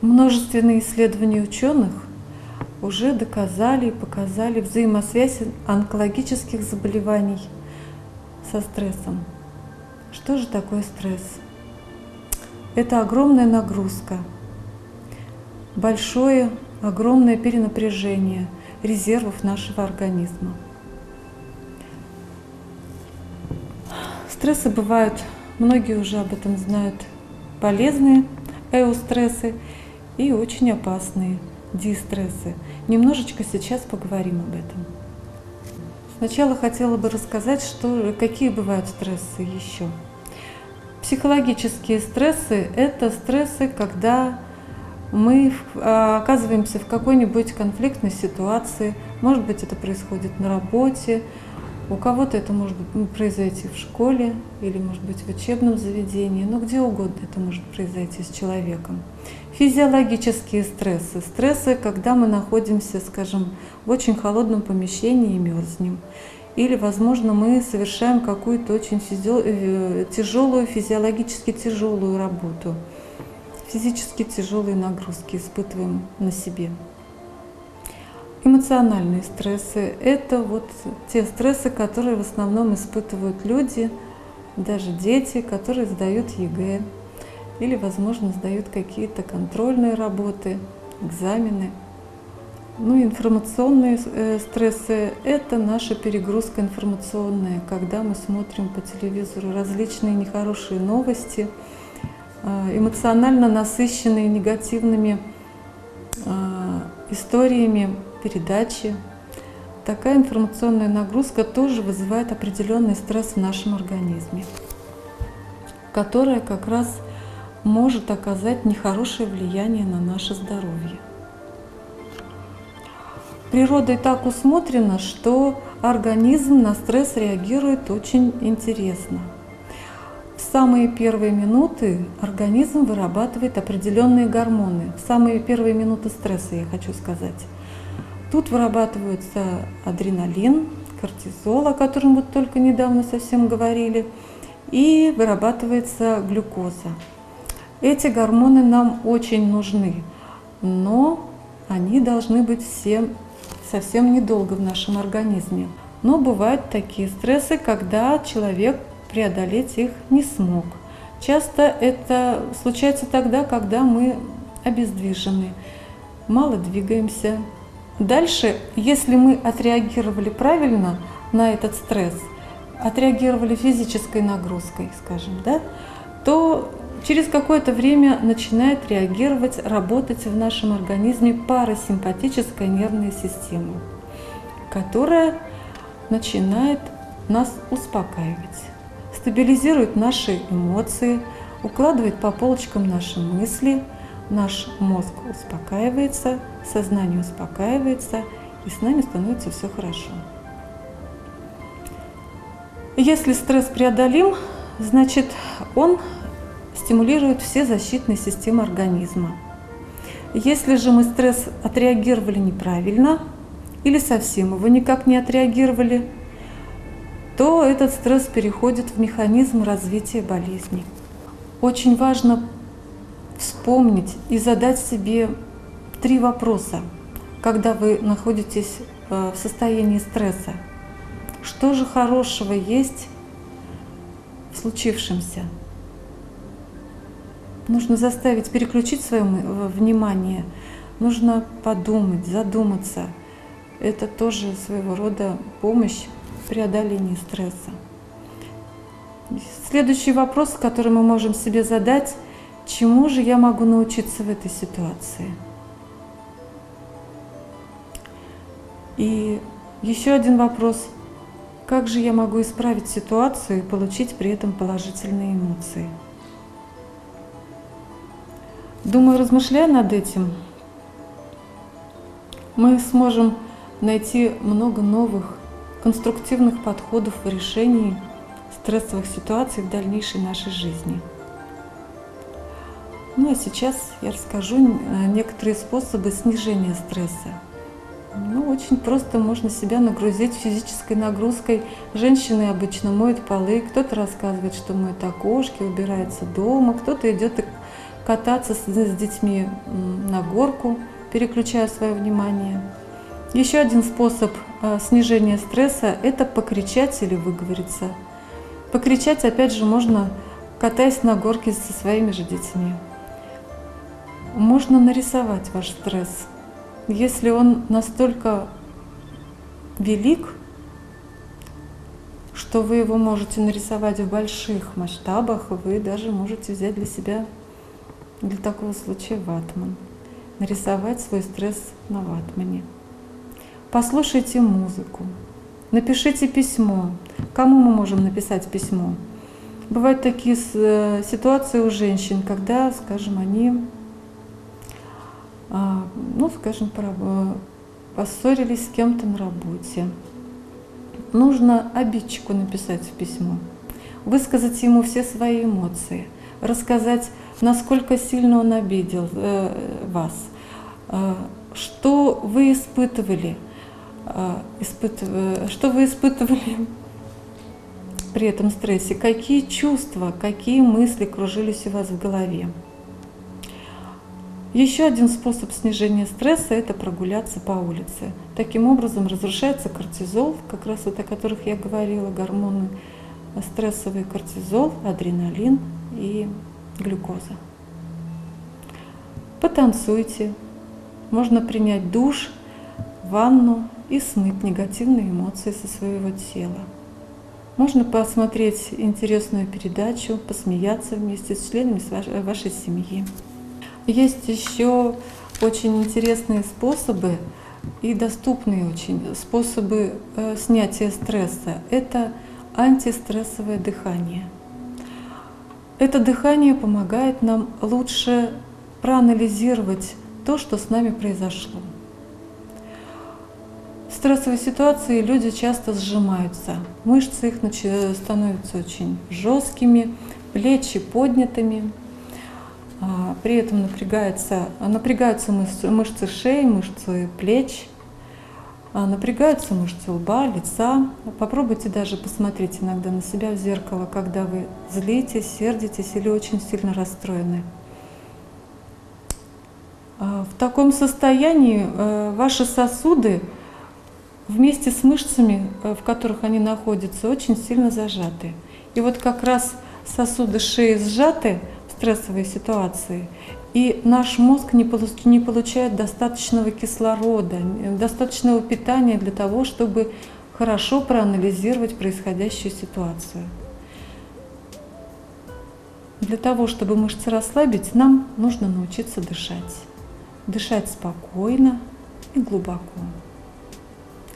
Множественные исследования ученых уже доказали и показали взаимосвязь онкологических заболеваний со стрессом. Что же такое стресс? Это огромная нагрузка, огромное перенапряжение резервов нашего организма. Стрессы бывают, многие уже об этом знают, полезные эустрессы и очень опасные дистрессы. Немножечко сейчас поговорим об этом. Сначала хотела бы рассказать, какие бывают стрессы еще. Психологические стрессы – это стрессы, когда мы оказываемся в какой-нибудь конфликтной ситуации. Может быть, это происходит на работе, у кого-то это может произойти в школе или, может быть, в учебном заведении, но где угодно это может произойти с человеком. Физиологические стрессы. Стрессы, когда мы находимся, скажем, в очень холодном помещении и мерзнем. Или, возможно, мы совершаем какую-то очень тяжелую, физиологически тяжелую работу. Физически тяжелые нагрузки испытываем на себе. Эмоциональные стрессы – это вот те стрессы, которые в основном испытывают люди, даже дети, которые сдают ЕГЭ или, возможно, сдают какие-то контрольные работы, экзамены. Ну, информационные стрессы – это наша перегрузка информационная, когда мы смотрим по телевизору различные нехорошие новости, эмоционально насыщенные негативными историями, передачи. Такая информационная нагрузка тоже вызывает определенный стресс в нашем организме, которая как раз может оказать нехорошее влияние на наше здоровье. Природой так усмотрено, что организм на стресс реагирует очень интересно. В самые первые минуты организм вырабатывает определенные гормоны. В самые первые минуты стресса, я хочу сказать. Тут вырабатывается адреналин, кортизол, о котором вот только недавно совсем говорили, и вырабатывается глюкоза. Эти гормоны нам очень нужны, но они должны быть совсем недолго в нашем организме. Но бывают такие стрессы, когда человек преодолеть их не смог. Часто это случается тогда, когда мы обездвижены, мало двигаемся. Дальше, если мы отреагировали правильно на этот стресс, отреагировали физической нагрузкой, скажем, да, то через какое-то время начинает реагировать, работать в нашем организме парасимпатическая нервная система, которая начинает нас успокаивать, стабилизирует наши эмоции, укладывает по полочкам наши мысли, наш мозг успокаивается, сознание успокаивается, и с нами становится все хорошо. Если стресс преодолим, значит, он стимулирует все защитные системы организма. Если же мы стресс отреагировали неправильно или совсем его никак не отреагировали, то этот стресс переходит в механизм развития болезни. Очень важно вспомнить и задать себе 3 вопроса, когда вы находитесь в состоянии стресса. Что же хорошего есть в случившемся? Нужно заставить переключить свое внимание, нужно подумать, задуматься. Это тоже своего рода помощь в преодолении стресса. Следующий вопрос, который мы можем себе задать: чему же я могу научиться в этой ситуации? И еще один вопрос: как же я могу исправить ситуацию и получить при этом положительные эмоции? Думаю, размышляя над этим, мы сможем найти много новых конструктивных подходов в решении стрессовых ситуаций в дальнейшей нашей жизни. Ну а сейчас я расскажу некоторые способы снижения стресса. Ну, очень просто можно себя нагрузить физической нагрузкой. Женщины обычно моют полы, кто-то рассказывает, что моет окошки, убирается дома, кто-то идет кататься с детьми на горку, переключая свое внимание. Еще один способ снижения стресса – это покричать или выговориться. Покричать, опять же, можно, катаясь на горке со своими же детьми. Можно нарисовать ваш стресс. Если он настолько велик, что вы его можете нарисовать в больших масштабах, вы даже можете взять для себя, для такого случая, ватман. Нарисовать свой стресс на ватмане. Послушайте музыку. Напишите письмо. Кому мы можем написать письмо? Бывают такие ситуации у женщин, когда, скажем, они поссорились с кем-то на работе. Нужно обидчику написать в письмо, высказать ему все свои эмоции, рассказать, насколько сильно он обидел вас, что вы испытывали, при этом стрессе, какие чувства, какие мысли кружились у вас в голове. Еще один способ снижения стресса – это прогуляться по улице. Таким образом разрушается кортизол, как раз вот о которых я говорила, гормоны стрессовый кортизол, адреналин и глюкоза. Потанцуйте, можно принять душ, ванну и смыть негативные эмоции со своего тела. Можно посмотреть интересную передачу, посмеяться вместе с членами вашей семьи. Есть еще очень интересные способы и доступные очень способы снятия стресса. Это антистрессовое дыхание. Это дыхание помогает нам лучше проанализировать то, что с нами произошло. В стрессовой ситуации люди часто сжимаются, мышцы их становятся очень жесткими, плечи поднятыми. При этом напрягаются мышцы шеи, мышцы плеч, напрягаются мышцы лба, лица. Попробуйте даже посмотреть иногда на себя в зеркало, когда вы злитесь, сердитесь или очень сильно расстроены. В таком состоянии ваши сосуды вместе с мышцами, в которых они находятся, очень сильно зажаты. И вот как раз сосуды шеи сжаты в стрессовой ситуации, и наш мозг не получает достаточного кислорода, достаточного питания для того, чтобы хорошо проанализировать происходящую ситуацию. Для того, чтобы мышцы расслабить, нам нужно научиться дышать. Дышать спокойно и глубоко.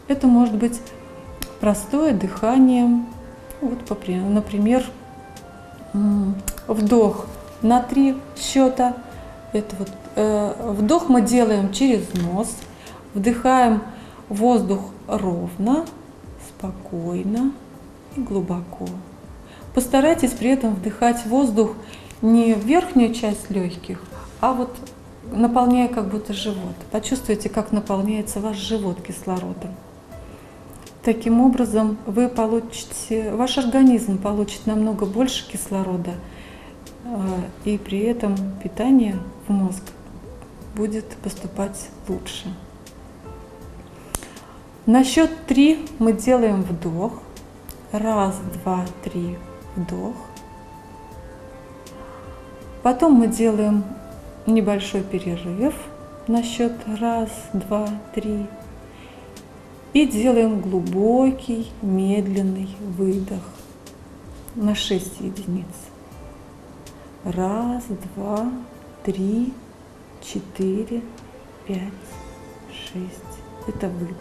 Это может быть простое дыхание. Вот, например, вдох на 3 счета. Это вот, вдох мы делаем через нос, вдыхаем воздух ровно, спокойно и глубоко. Постарайтесь при этом вдыхать воздух не в верхнюю часть легких, а вот наполняя как будто живот. Почувствуйте, как наполняется ваш живот кислородом. Таким образом, ваш организм получит намного больше кислорода, и при этом питание в мозг будет поступать лучше. На счет 3 мы делаем вдох. 1, 2, 3, вдох. Потом мы делаем небольшой перерыв на счет 1, 2, 3. И делаем глубокий, медленный выдох на 6 единиц. 1, 2, 3, 4, 5, 6. Это выдох.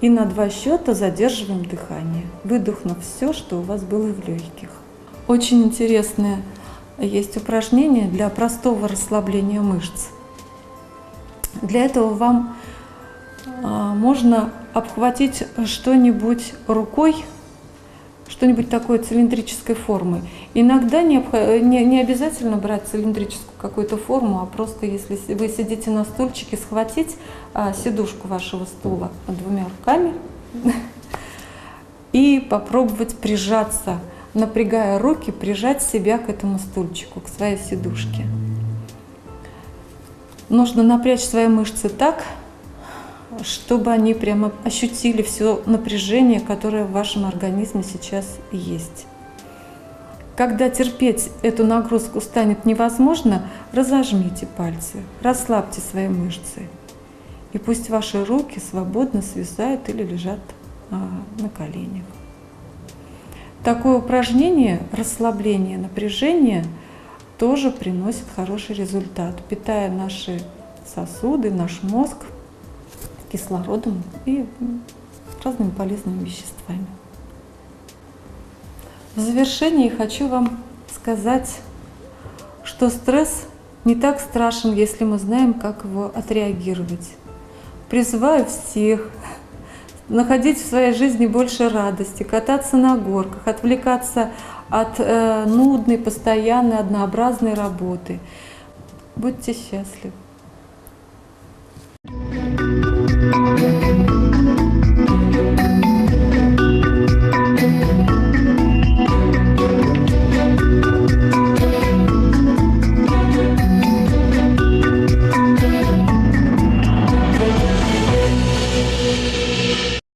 И на 2 счета задерживаем дыхание, выдохнув все, что у вас было в легких. Очень интересное есть упражнение для простого расслабления мышц. Для этого вам можно обхватить что-нибудь рукой что-нибудь такое цилиндрической формы. Иногда не обязательно брать цилиндрическую какую-то форму, а просто если вы сидите на стульчике, схватить сидушку вашего стула двумя руками и попробовать прижаться, напрягая руки, прижать себя к этому стульчику, к своей сидушке. Нужно напрячь свои мышцы так, чтобы они прямо ощутили все напряжение, которое в вашем организме сейчас есть. Когда терпеть эту нагрузку станет невозможно, разожмите пальцы, расслабьте свои мышцы. И пусть ваши руки свободно свисают или лежат на коленях. Такое упражнение, расслабление напряжения, тоже приносит хороший результат, питая наши сосуды, наш мозг кислородом и разными полезными веществами. В завершении хочу вам сказать, что стресс не так страшен, если мы знаем, как его отреагировать. Призываю всех находить в своей жизни больше радости, кататься на горках, отвлекаться от нудной, постоянной, однообразной работы. Будьте счастливы!